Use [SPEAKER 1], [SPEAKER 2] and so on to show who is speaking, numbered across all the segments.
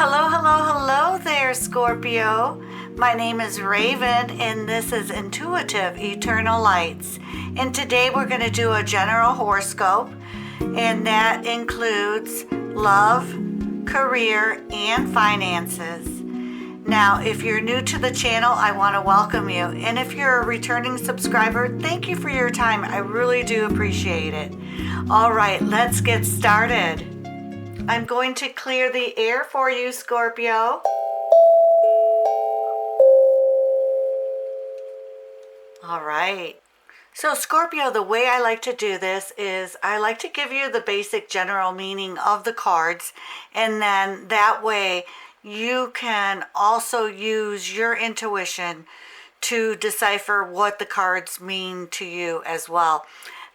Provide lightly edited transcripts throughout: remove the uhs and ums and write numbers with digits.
[SPEAKER 1] Hello, hello, hello there, Scorpio. My name is Raven, and this is Intuitive Eternal Lights. And today we're going to do a general horoscope, and that includes love, career, and finances. Now, if you're new to the channel, I want to welcome you. And if you're a returning subscriber, thank you for your time. I really do appreciate it. All right, let's get started. I'm going to clear the air for you, Scorpio. All right. So Scorpio, the way I like to do this is I like to give you the basic general meaning of the cards, and then that way you can also use your intuition to decipher what the cards mean to you as well.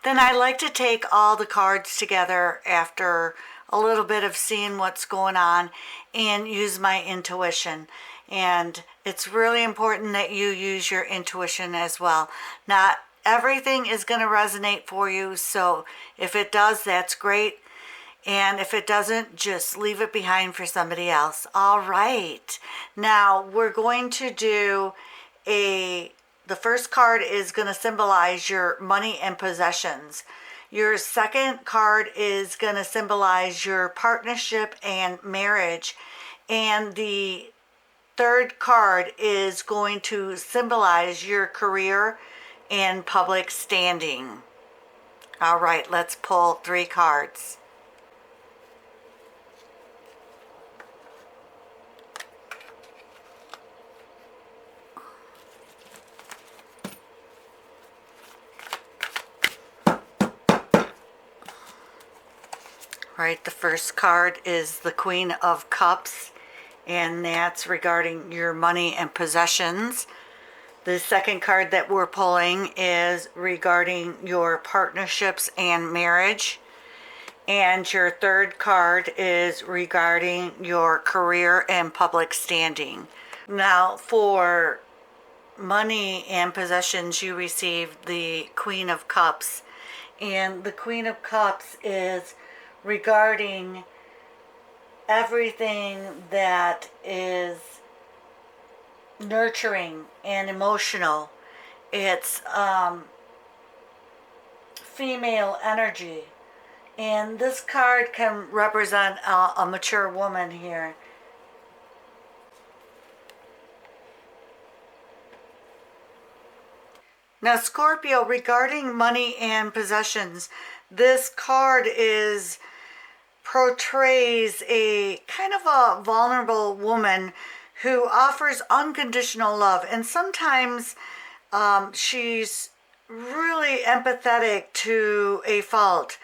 [SPEAKER 1] Then I like to take all the cards together after a little bit of seeing what's going on and use my intuition. And it's really important that you use your intuition as well. Not everything is going to resonate for you, so if it does, that's great. And if it doesn't, just leave it behind for somebody else. All right. Now we're going to do the first card is going to symbolize your money and possessions. Your second card is going to symbolize your partnership and marriage. And the third card is going to symbolize your career and public standing. All right, let's pull 3 cards. Right, the first card is the Queen of Cups, and that's regarding your money and possessions. The second card that we're pulling is regarding your partnerships and marriage. And your third card is regarding your career and public standing. Now, for money and possessions, you receive the Queen of Cups. And the Queen of Cups is regarding everything that is nurturing and emotional. It's female energy, and this card can represent a mature woman here. Now, Scorpio, regarding money and possessions, this card portrays a kind of a vulnerable woman who offers unconditional love, and sometimes she's really empathetic to a fault,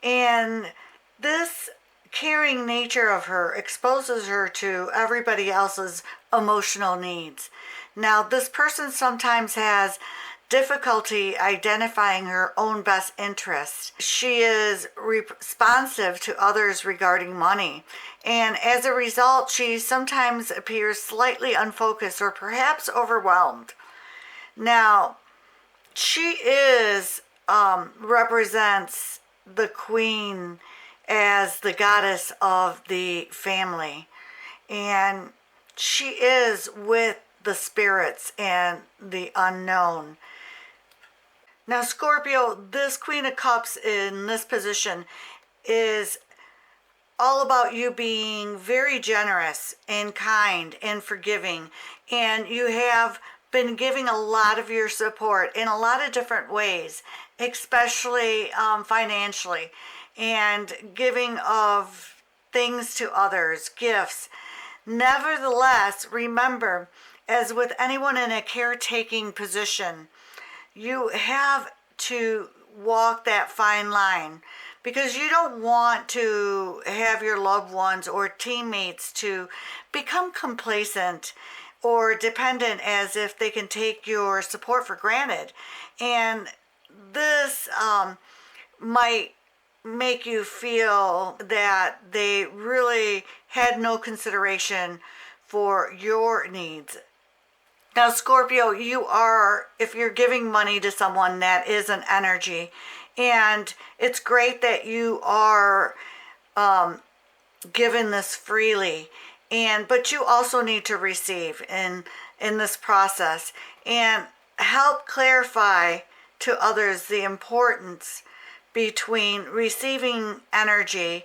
[SPEAKER 1] and this caring nature of her exposes her to everybody else's emotional needs. Now, this person sometimes has difficulty identifying her own best interests. She is responsive to others regarding money, and as a result, she sometimes appears slightly unfocused or perhaps overwhelmed. Now, she represents the queen as the goddess of the family, and she is with the spirits and the unknown. Now, Scorpio, this Queen of Cups in this position is all about you being very generous and kind and forgiving. And you have been giving a lot of your support in a lot of different ways, especially financially, and giving of things to others, gifts. Nevertheless, remember, as with anyone in a caretaking position, you have to walk that fine line, because you don't want to have your loved ones or teammates to become complacent or dependent, as if they can take your support for granted. And this might make you feel that they really had no consideration for your needs. Now, Scorpio, if you're giving money to someone, that is an energy. And it's great that you are given this freely. but you also need to receive in this process, and help clarify to others the importance between receiving energy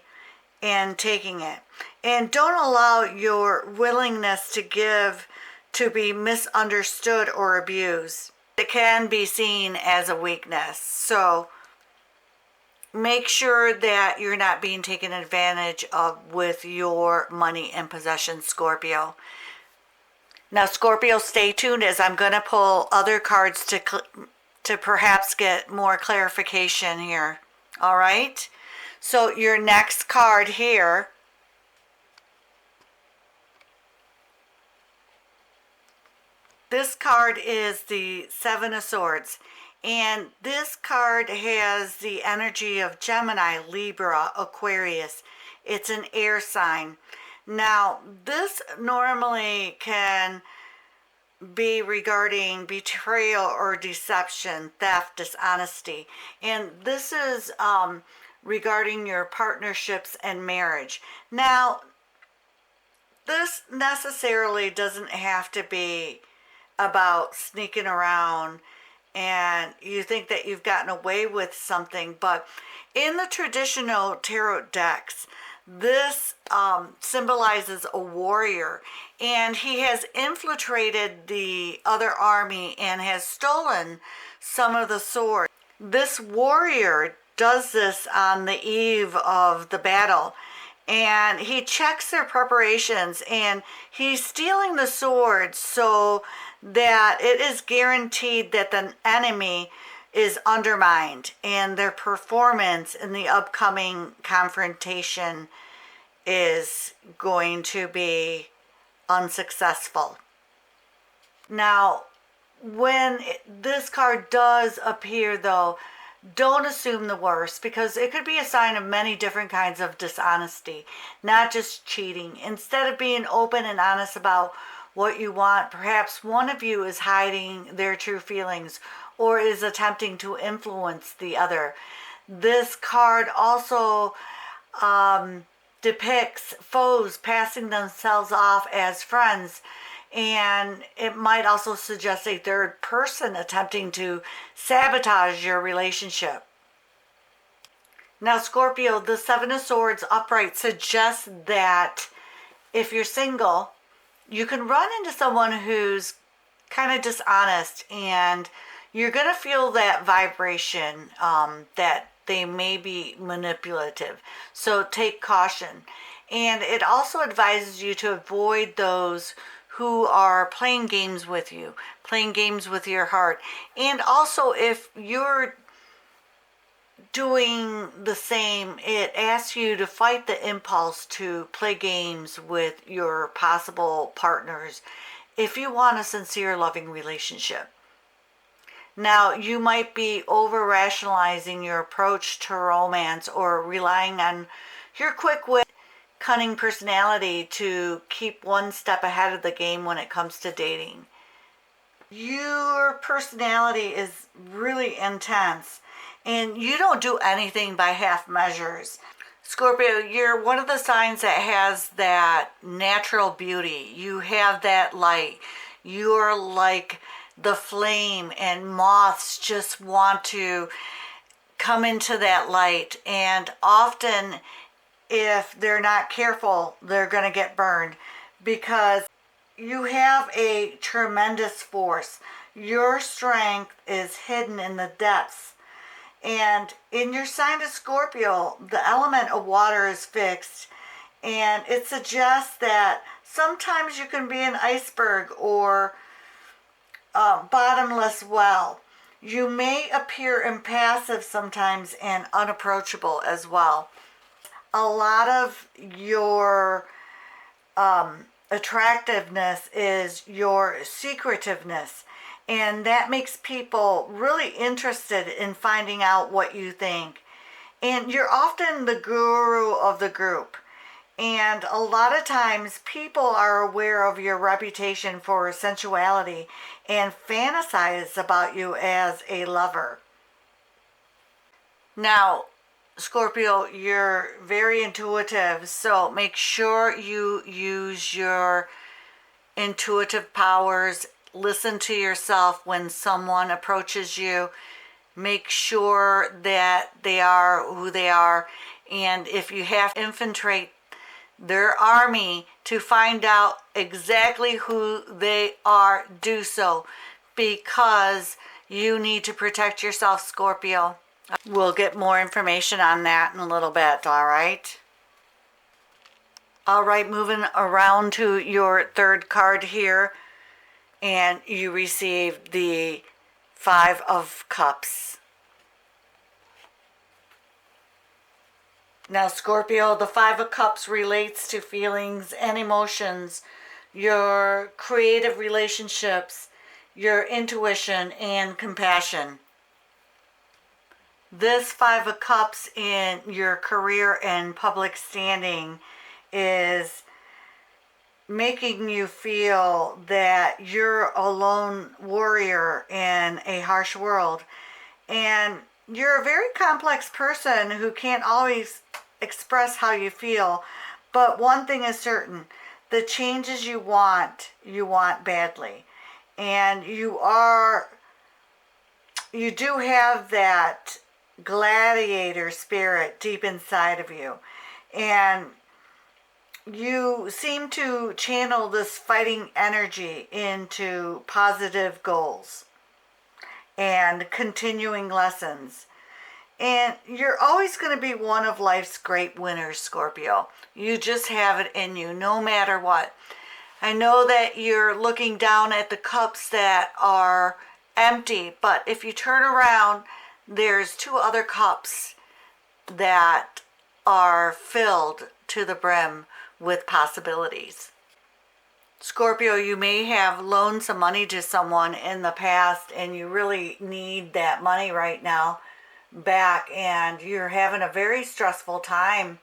[SPEAKER 1] and taking it. And don't allow your willingness to give to be misunderstood or abused. It can be seen as a weakness. So make sure that you're not being taken advantage of with your money and possessions, Scorpio. Now, Scorpio, stay tuned as I'm going to pull other cards to perhaps get more clarification here. All right? So your next card here, this card is the Seven of Swords. And this card has the energy of Gemini, Libra, Aquarius. It's an air sign. Now, this normally can be regarding betrayal or deception, theft, dishonesty. And this is regarding your partnerships and marriage. Now, this necessarily doesn't have to be about sneaking around and you think that you've gotten away with something, but in the traditional tarot decks, this symbolizes a warrior, and he has infiltrated the other army and has stolen some of the sword. This warrior does this on the eve of the battle, and he checks their preparations, and he's stealing the sword so that it is guaranteed that the enemy is undermined and their performance in the upcoming confrontation is going to be unsuccessful. Now, when this card does appear, though, don't assume the worst, because it could be a sign of many different kinds of dishonesty, not just cheating. Instead of being open and honest about what you want, perhaps one of you is hiding their true feelings or is attempting to influence the other. This card also depicts foes passing themselves off as friends, and it might also suggest a third person attempting to sabotage your relationship. Now, Scorpio, the Seven of Swords upright suggests that if you're single, you can run into someone who's kind of dishonest, and you're going to feel that vibration that they may be manipulative. So take caution. And it also advises you to avoid those who are playing games with you, playing games with your heart. And also, if you're doing the same, it asks you to fight the impulse to play games with your possible partners if you want a sincere, loving relationship. Now, you might be over-rationalizing your approach to romance or relying on your quick-wit, cunning personality to keep one step ahead of the game when it comes to dating. Your personality is really intense, and you don't do anything by half measures. Scorpio, you're one of the signs that has that natural beauty. You have that light. You're like the flame, and moths just want to come into that light. And often, if they're not careful, they're going to get burned, because you have a tremendous force. Your strength is hidden in the depths. And in your sign of Scorpio, the element of water is fixed. And it suggests that sometimes you can be an iceberg or bottomless well. You may appear impassive sometimes and unapproachable as well. A lot of your attractiveness is your secretiveness, and that makes people really interested in finding out what you think. And you're often the guru of the group, and a lot of times people are aware of your reputation for sensuality and fantasize about you as a lover. Now, Scorpio, you're very intuitive, so make sure you use your intuitive powers. Listen to yourself when someone approaches you. Make sure that they are who they are. And if you have to infiltrate their army to find out exactly who they are, do so, because you need to protect yourself, Scorpio. We'll get more information on that in a little bit, all right? All right, moving around to your third card here, and you receive the Five of Cups. Now, Scorpio, the Five of Cups relates to feelings and emotions, your creative relationships, your intuition, and compassion. This Five of Cups in your career and public standing is making you feel that you're a lone warrior in a harsh world. And you're a very complex person who can't always express how you feel. But one thing is certain, the changes you want badly. And you do have that gladiator spirit deep inside of you, and you seem to channel this fighting energy into positive goals and continuing lessons. And you're always going to be one of life's great winners, Scorpio. You just have it in you, no matter what. I know that you're looking down at the cups that are empty, but if you turn around, there's two other cups that are filled to the brim with possibilities. Scorpio, you may have loaned some money to someone in the past and you really need that money right now back, and you're having a very stressful time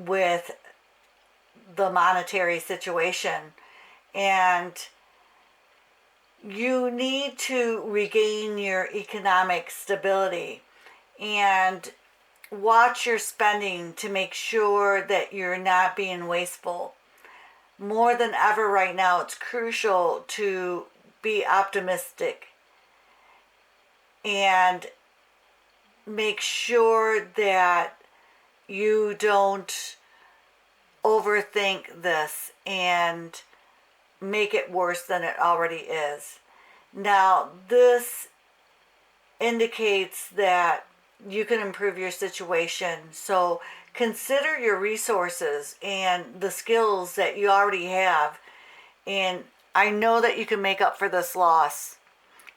[SPEAKER 1] with the monetary situation, and you need to regain your economic stability and watch your spending to make sure that you're not being wasteful. More than ever right now, it's crucial to be optimistic and make sure that you don't overthink this and make it worse than it already is. Now, this indicates that you can improve your situation. So consider your resources and the skills that you already have. And I know that you can make up for this loss.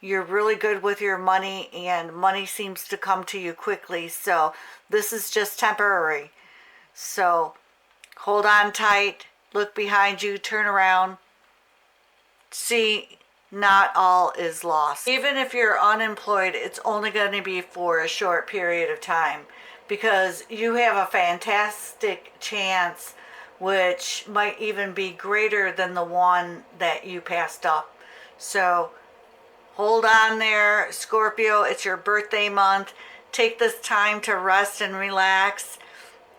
[SPEAKER 1] You're really good with your money, and money seems to come to you quickly. So this is just temporary. So hold on tight, look behind you, turn around. See, not all is lost. Even if you're unemployed, it's only going to be for a short period of time, because you have a fantastic chance, which might even be greater than the one that you passed up. So hold on there, Scorpio. It's your birthday month. Take this time to rest and relax,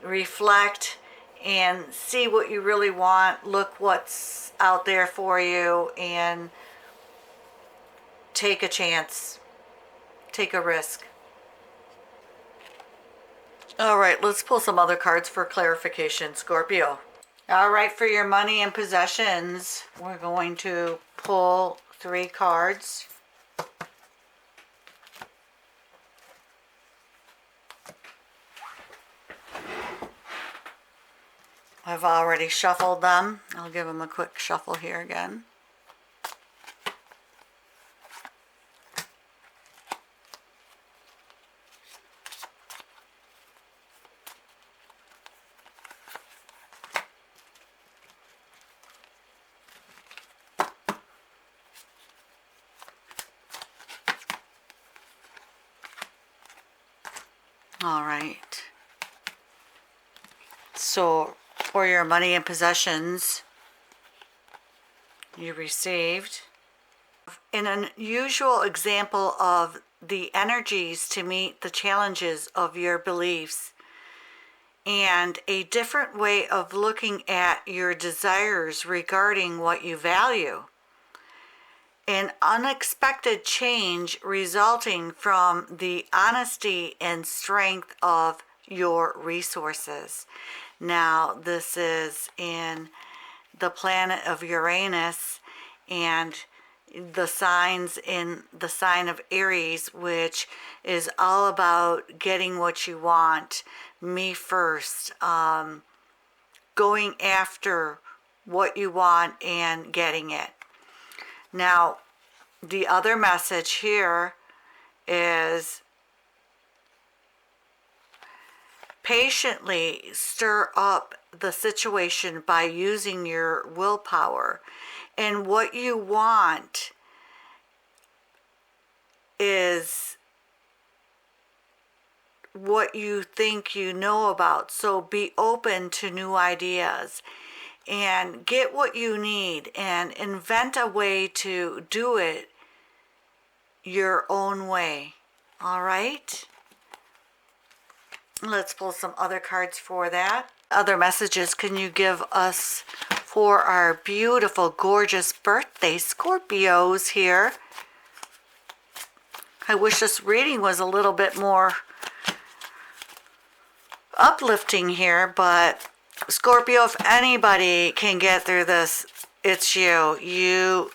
[SPEAKER 1] reflect, and see what you really want. Look what's out there for you and take a chance. Take a risk. All right, let's pull some other cards for clarification, Scorpio. All right, for your money and possessions, we're going to pull 3 cards. I've already shuffled them. I'll give them a quick shuffle here again. All right. So for your money and possessions, you received an unusual example of the energies to meet the challenges of your beliefs, and a different way of looking at your desires regarding what you value. An unexpected change resulting from the honesty and strength of your resources. Now, this is in the planet of Uranus, and the signs in the sign of Aries, which is all about getting what you want, me first, going after what you want and getting it. Now, the other message here is patiently stir up the situation by using your willpower. And what you want is what you think you know about. So be open to new ideas and get what you need and invent a way to do it your own way. All right? Let's pull some other cards for that. Other messages can you give us for our beautiful, gorgeous birthday Scorpios here? I wish this reading was a little bit more uplifting here, but Scorpio, if anybody can get through this, it's you. You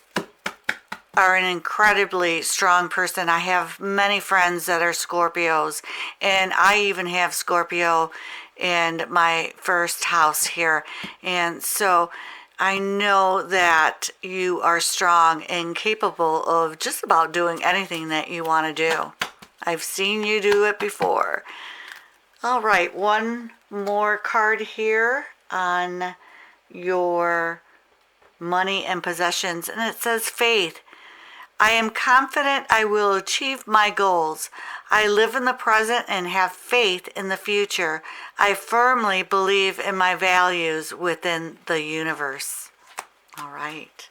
[SPEAKER 1] are an incredibly strong person. I have many friends that are Scorpios, and I even have Scorpio in my first house here. And so I know that you are strong and capable of just about doing anything that you want to do. I've seen you do it before. All right, one more card here on your money and possessions, and it says faith. I am confident I will achieve my goals. I live in the present and have faith in the future. I firmly believe in my values within the universe. All right.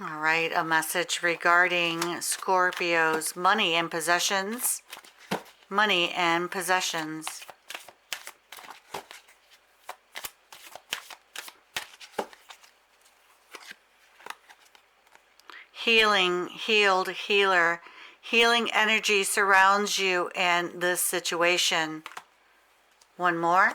[SPEAKER 1] All right, a message regarding Scorpio's money and possessions. Money and possessions. Healing, healed, healer. Healing energy surrounds you and this situation. One more.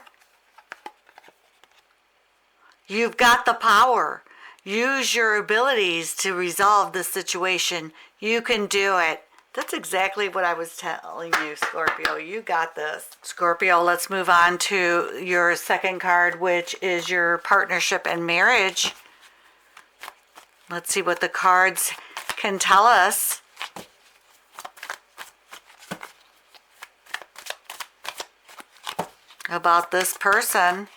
[SPEAKER 1] You've got the power. Use your abilities to resolve this situation. You can do it. That's exactly what I was telling you, Scorpio. You got this. Scorpio, let's move on to your second card, which is your partnership and marriage. Let's see what the cards can tell us. About this person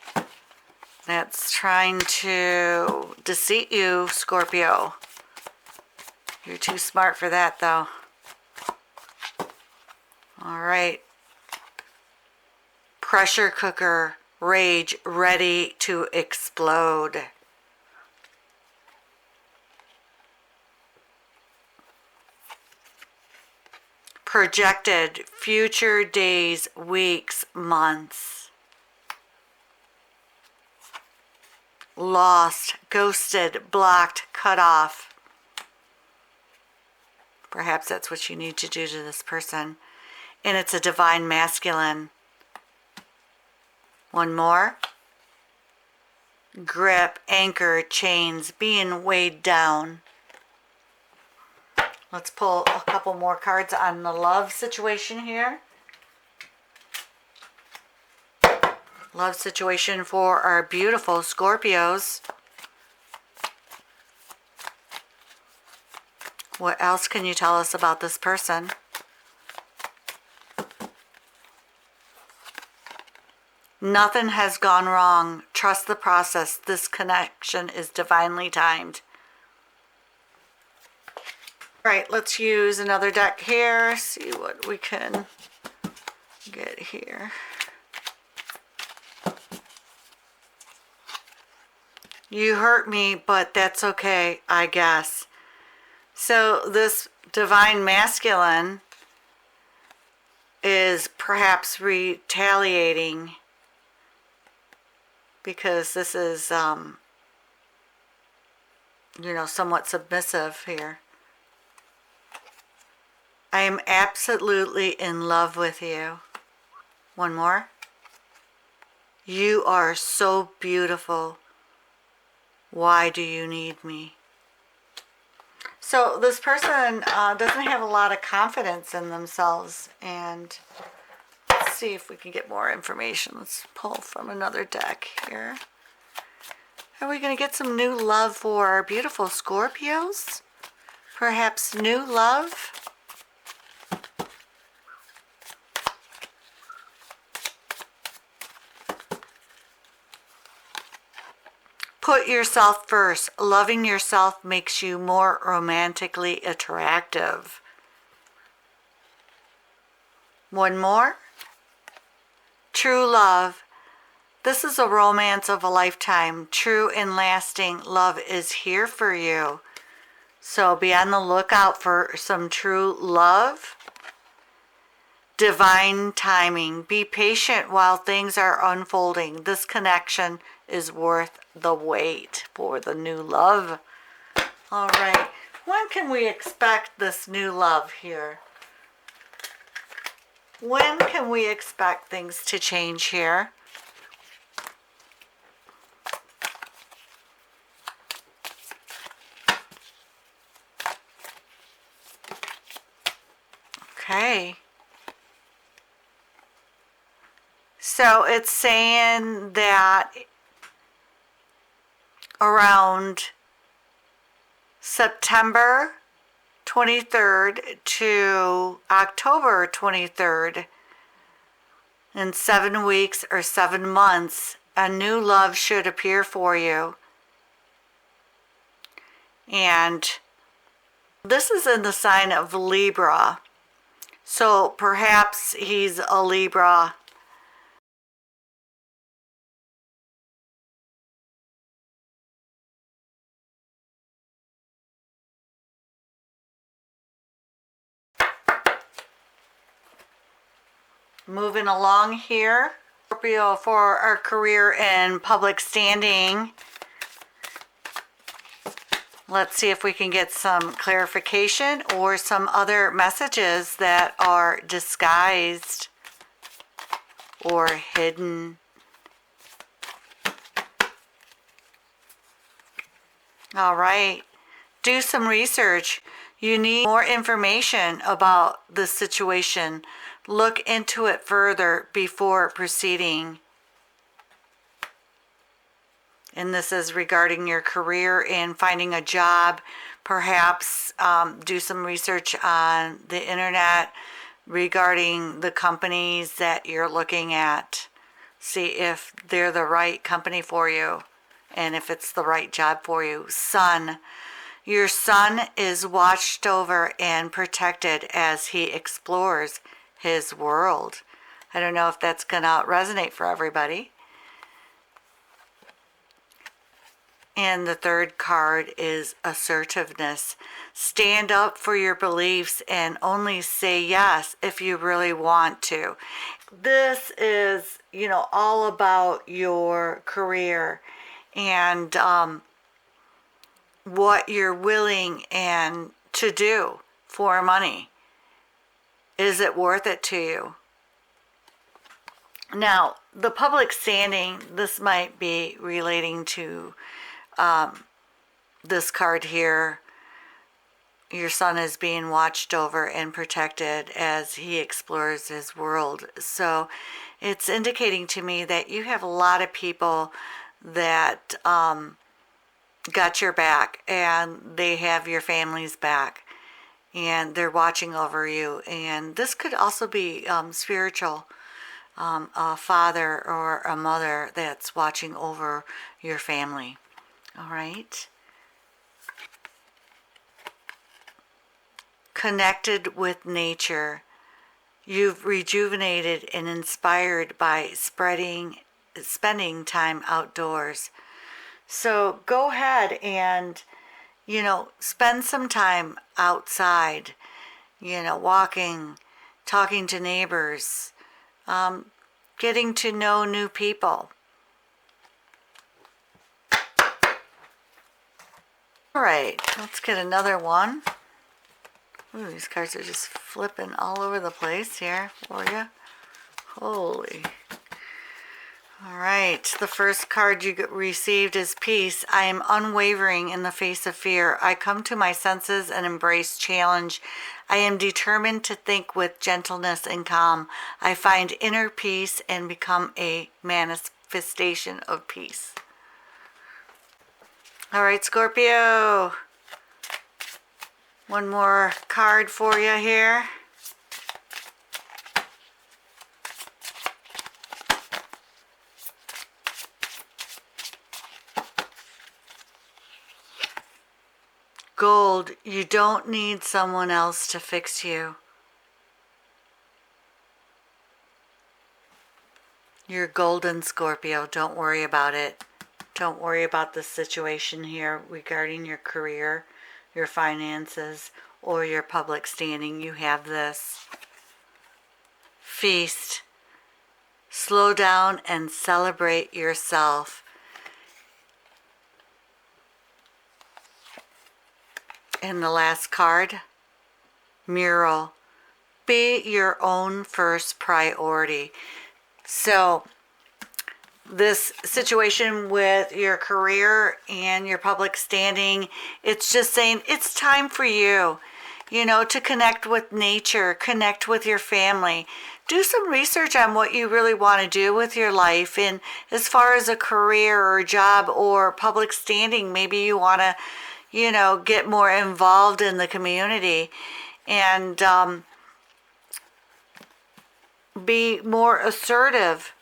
[SPEAKER 1] that's trying to deceive you, Scorpio. You're too smart for that, though. All right. Pressure cooker, rage, ready to explode. Projected future days, weeks, months. Lost, ghosted, blocked, cut off. Perhaps that's what you need to do to this person. And it's a divine masculine. One more. Grip, anchor, chains, being weighed down. Let's pull a couple more cards on the love situation here. Love situation for our beautiful Scorpios. What else can you tell us about this person? Nothing has gone wrong. Trust the process. This connection is divinely timed. All right, let's use another deck here. See what we can get here. You hurt me, but that's okay, I guess. So this divine masculine is perhaps retaliating because this is, somewhat submissive here. I am absolutely in love with you. One more. You are so beautiful. Why do you need me? So this person doesn't have a lot of confidence in themselves. And let's see if we can get more information. Let's pull from another deck here. Are we going to get some new love for our beautiful Scorpios? Perhaps new love? Put yourself first. Loving yourself makes you more romantically attractive. One more. True love. This is a romance of a lifetime. True and lasting love is here for you. So be on the lookout for some true love. Divine timing. Be patient while things are unfolding. This connection is worth the wait for the new love. All right. When can we expect this new love here? When can we expect things to change here? Okay. So it's saying that around September 23rd to October 23rd, in 7 weeks or 7 months, a new love should appear for you. And this is in the sign of Libra. So perhaps he's a Libra. Moving along here. Scorpio, for our career and public standing. Let's see if we can get some clarification or some other messages that are disguised or hidden. All right. Do some research. You need more information about the situation. Look into it further before proceeding. And this is regarding your career and finding a job. Perhaps do some research on the internet regarding the companies that you're looking at. See if they're the right company for you and if it's the right job for you. Sun. Your son is watched over and protected as he explores his world. I don't know if that's going to resonate for everybody. And the third card is assertiveness. Stand up for your beliefs and only say yes if you really want to. This is, all about your career and what you're willing and to do for money. Is it worth it to you? Now, the public standing, this might be relating to this card here. Your son is being watched over and protected as he explores his world. So it's indicating to me that you have a lot of people that got your back and they have your family's back and they're watching over you. And this could also be spiritual. A father or a mother that's watching over your family. All right. Connected with nature. You've rejuvenated and inspired by spending time outdoors. So go ahead and spend some time outside, walking, talking to neighbors, getting to know new people. All right, let's get another one. Ooh, these cards are just flipping all over the place here for you. Holy. All right, the first card you received is peace. I am unwavering in the face of fear. I come to my senses and embrace challenge. I am determined to think with gentleness and calm. I find inner peace and become a manifestation of peace. All right, Scorpio. One more card for you here. Gold, you don't need someone else to fix you. You're golden, Scorpio. Don't worry about it. Don't worry about the situation here regarding your career, your finances, or your public standing. You have this. Feast. Slow down and celebrate yourself. And the last card, mural. Be your own first priority. So this situation with your career and your public standing, it's just saying it's time for you, to connect with nature, connect with your family. Do some research on what you really want to do with your life. And as far as a career or job or public standing, maybe you want to get more involved in the community and be more assertive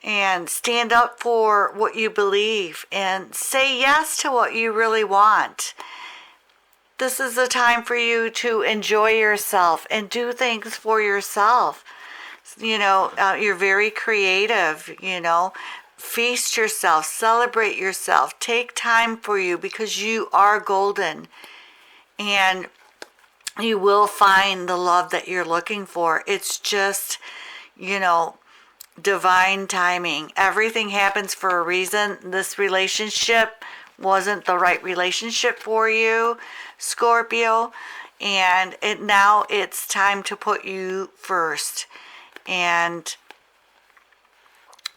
[SPEAKER 1] and stand up for what you believe and say yes to what you really want. This is a time for you to enjoy yourself and do things for yourself. You're very creative, Feast yourself, celebrate yourself, take time for you because you are golden and you will find the love that you're looking for. It's just, divine timing. Everything happens for a reason. This relationship wasn't the right relationship for you, Scorpio, and now it's time to put you first and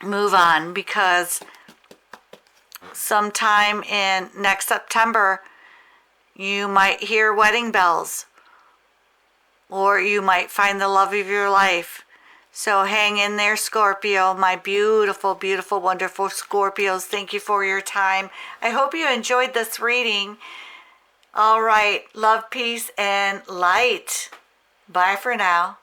[SPEAKER 1] move on, because sometime in next September you might hear wedding bells or you might find the love of your life. So hang in there, Scorpio, my beautiful, beautiful, wonderful Scorpios. Thank you for your time. I hope you enjoyed this reading. All right, love, peace, and light. Bye for now.